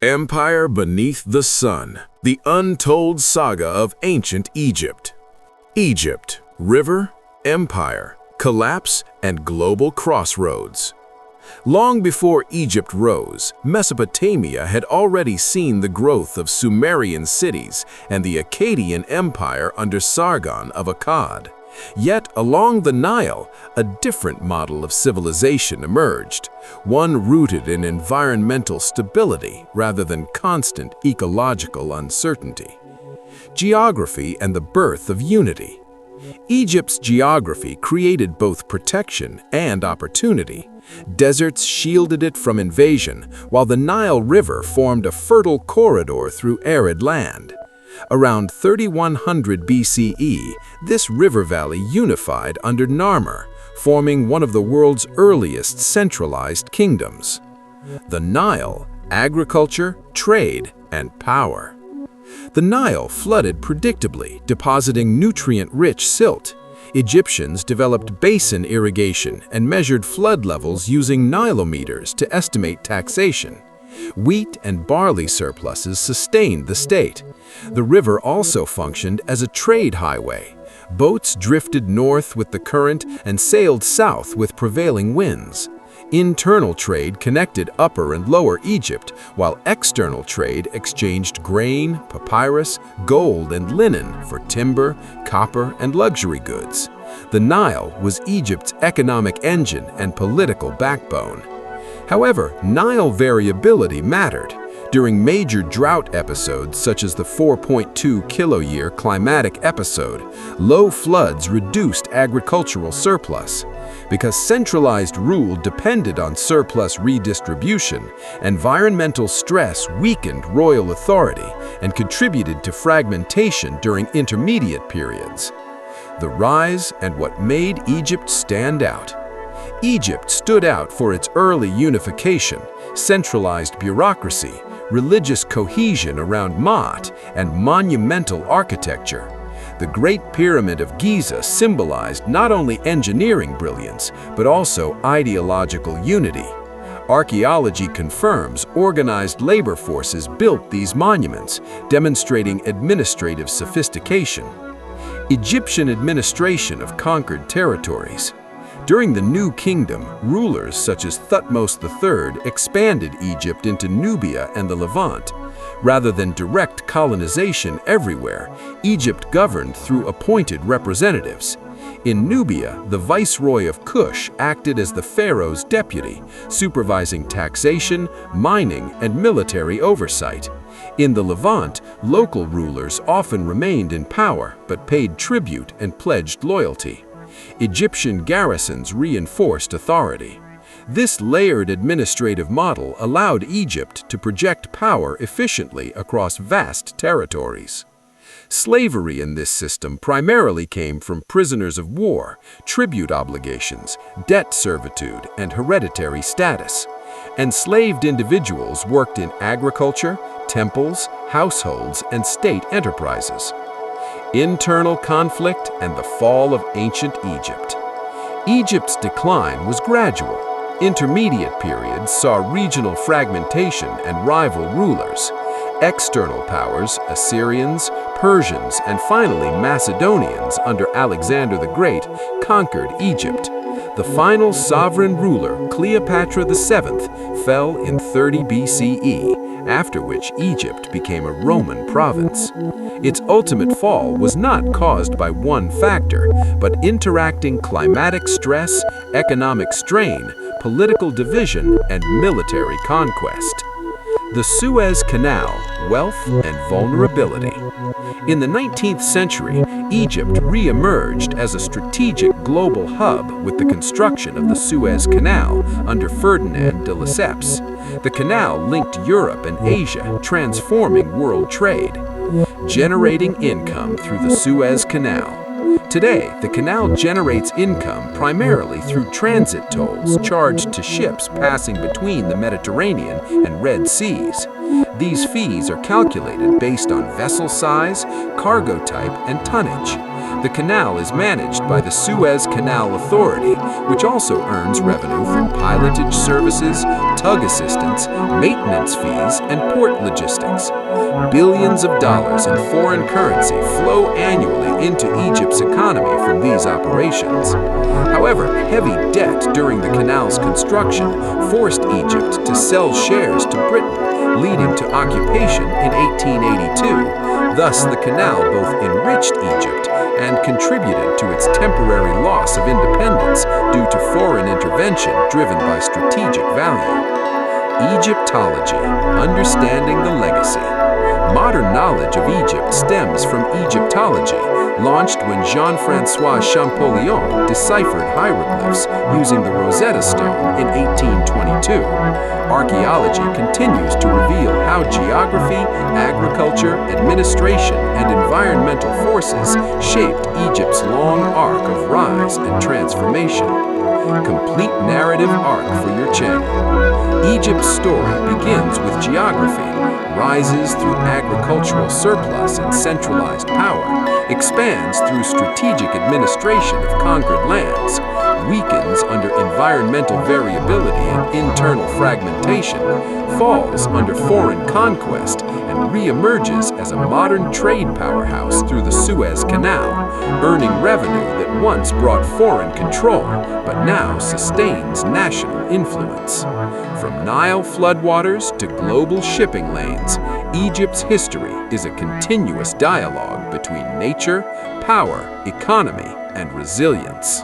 Empire Beneath the Sun, the untold saga of ancient Egypt. Egypt, river, empire, collapse, and global crossroads. Long before Egypt rose, Mesopotamia had already seen the growth of Sumerian cities and the Akkadian Empire under Sargon of Akkad. Yet, along the Nile, a different model of civilization emerged, one rooted in environmental stability rather than constant ecological uncertainty. Geography and the birth of unity. Egypt's geography created both protection and opportunity. Deserts shielded it from invasion, while the Nile River formed a fertile corridor through arid land. Around 3100 BCE, this river valley unified under Narmer, forming one of the world's earliest centralized kingdoms. The Nile, agriculture, trade, and power. The Nile flooded predictably, depositing nutrient-rich silt. Egyptians developed basin irrigation and measured flood levels using nilometers to estimate taxation. Wheat and barley surpluses sustained the state. The river also functioned as a trade highway. Boats drifted north with the current and sailed south with prevailing winds. Internal trade connected Upper and Lower Egypt, while external trade exchanged grain, papyrus, gold, and linen for timber, copper, and luxury goods. The Nile was Egypt's economic engine and political backbone. However, Nile variability mattered. During major drought episodes such as the 4.2 kiloyear climatic episode, low floods reduced agricultural surplus. Because centralized rule depended on surplus redistribution, environmental stress weakened royal authority and contributed to fragmentation during intermediate periods. The rise and what made Egypt stand out. Egypt stood out for its early unification, centralized bureaucracy, religious cohesion around Maat, and monumental architecture. The Great Pyramid of Giza symbolized not only engineering brilliance, but also ideological unity. Archaeology confirms organized labor forces built these monuments, demonstrating administrative sophistication. Egyptian administration of conquered territories. During the New Kingdom, rulers such as Thutmose III expanded Egypt into Nubia and the Levant. Rather than direct colonization everywhere, Egypt governed through appointed representatives. In Nubia, the viceroy of Kush acted as the pharaoh's deputy, supervising taxation, mining, and military oversight. In the Levant, local rulers often remained in power but paid tribute and pledged loyalty. Egyptian garrisons reinforced authority. This layered administrative model allowed Egypt to project power efficiently across vast territories. Slavery in this system primarily came from prisoners of war, tribute obligations, debt servitude, and hereditary status. Enslaved individuals worked in agriculture, temples, households, and state enterprises. Internal conflict and the fall of ancient Egypt. Egypt's decline was gradual. Intermediate periods saw regional fragmentation and rival rulers. External powers, Assyrians, Persians, and finally Macedonians under Alexander the Great, conquered Egypt. The final sovereign ruler, Cleopatra VII, fell in 30 BCE, after which Egypt became a Roman province. Its ultimate fall was not caused by one factor, but interacting climatic stress, economic strain, political division, and military conquest. The Suez Canal, wealth and vulnerability. In the 19th century, Egypt re-emerged as a strategic global hub with the construction of the Suez Canal under Ferdinand de Lesseps. The canal linked Europe and Asia, transforming world trade. Generating income through the Suez Canal. Today, the canal generates income primarily through transit tolls charged to ships passing between the Mediterranean and Red Seas. These fees are calculated based on vessel size, cargo type, and tonnage. The canal is managed by the Suez Canal Authority, which also earns revenue from pilotage services, tug assistance, maintenance fees, and port logistics. Billions of dollars in foreign currency flow annually into Egypt's economy from these operations. However, heavy debt during the canal's construction forced Egypt to sell shares to Britain, leading to occupation in 1882. Thus, the canal both enriched Egypt and contributed to its temporary loss of independence due to foreign intervention driven by strategic value. Egyptology, understanding the legacy. Modern knowledge of Egypt stems from Egyptology, launched when Jean-François Champollion deciphered hieroglyphs using the Rosetta Stone in 1822. Archaeology continues to reveal how geography, agriculture, administration, and environmental forces shaped Egypt's long arc of rise and transformation. Complete narrative arc for your channel. Egypt's story begins with geography, rises through agricultural surplus and centralized power, expands through strategic administration of conquered lands, weakens under environmental variability and internal fragmentation, falls under foreign conquest, and re-emerges as a modern trade powerhouse through the Suez Canal, earning revenue that once brought foreign control, but now sustains national influence. From Nile floodwaters to global shipping lanes, Egypt's history is a continuous dialogue between nature, power, economy, and resilience.